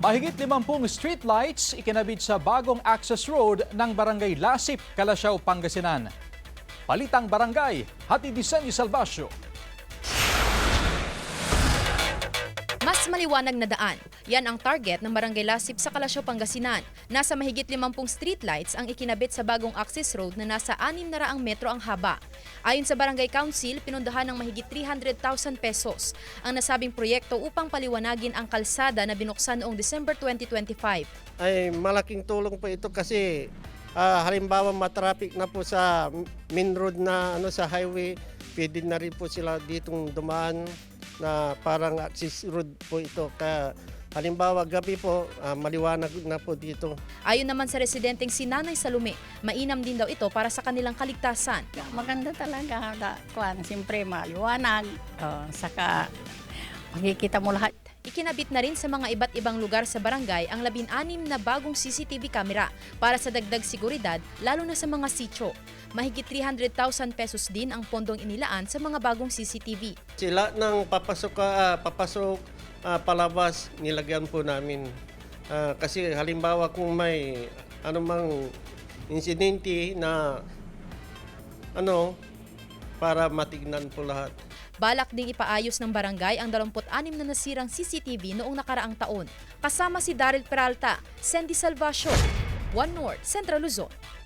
Mahigit 50 streetlights ikinabit sa bagong access road ng Barangay Lasip, Calasiao, Pangasinan. Palitang Barangay, hatid ni Senny Salvacio. Mas maliwanag na daan. Yan ang target ng Barangay Lasip sa Calasiao, Pangasinan. Nasa mahigit 50 streetlights ang ikinabit sa bagong access road na nasa 600 metro ang haba. Ayon sa Barangay Council, pinundahan ng mahigit 300,000 pesos ang nasabing proyekto upang paliwanagin ang kalsada na binuksan noong December 2025. Ay malaking tulong po ito kasi halimbawa matraffic na po sa main road na sa highway, pwede na rin po sila ditong dumaan na parang access road po ito. Kaya halimbawa gabi po, maliwanag na po dito. Ayon naman sa residenteng si Nanay Salome, mainam din daw ito para sa kanilang kaligtasan. Maganda talaga. Siyempre maliwanag, saka makikita mo lahat. Ikinabit na rin sa mga iba't ibang lugar sa barangay ang 16 na bagong CCTV camera para sa dagdag seguridad, lalo na sa mga sitio. Mahigit 300,000 pesos din ang pondong inilaan sa mga bagong CCTV. Sila ng papasok, palabas, nilagyan po namin. Kasi halimbawa kung may anumang insidente na para matignan po lahat. Balak ding ipaayos ng barangay ang 26 na nasirang CCTV noong nakaraang taon. Kasama si Daryl Peralta, Sendy Salvacio, One North, Central Luzon.